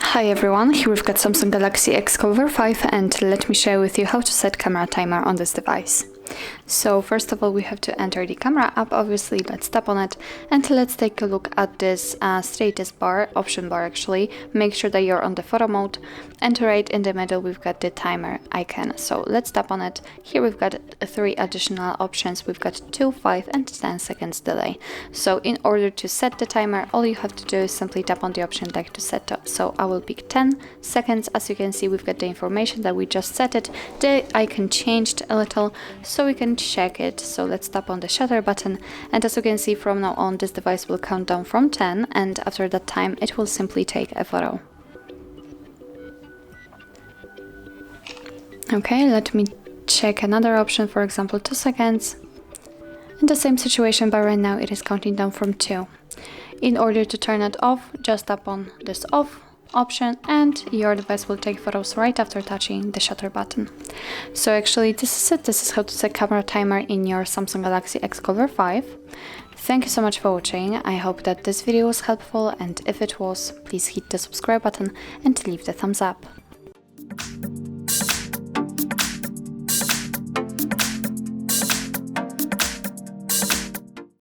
Hi everyone, here we've got Samsung Galaxy XCover 5 and let me share with you how to set camera timer on this device. So first of all we have to enter the camera app, obviously. Let's tap on it and let's take a look at this status bar, option bar actually. Make sure that you're on the photo mode and right in the middle we've got the timer icon. So let's tap on it. Here we've got 3 additional options. We've got 2, 5 and 10 seconds delay. So in order to set the timer, all you have to do is simply tap on the option like to set up. So I will pick 10 seconds. As you can see, we've got the information that we just set it. The icon changed a little, so we can check it. So let's tap on the shutter button, and as you can see, from now on this device will count down from 10, and after that time it will simply take a photo. Okay, let me check another option, for example 2 seconds. In the same situation, but right now it is counting down from 2. In order to turn it off, just tap on this off option and your device will take photos right after touching the shutter button. So actually this is it. This is how to set camera timer in your Samsung Galaxy XCover 5. Thank you so much for watching. I hope that this video was helpful, and if it was, please hit the subscribe button and leave the thumbs up.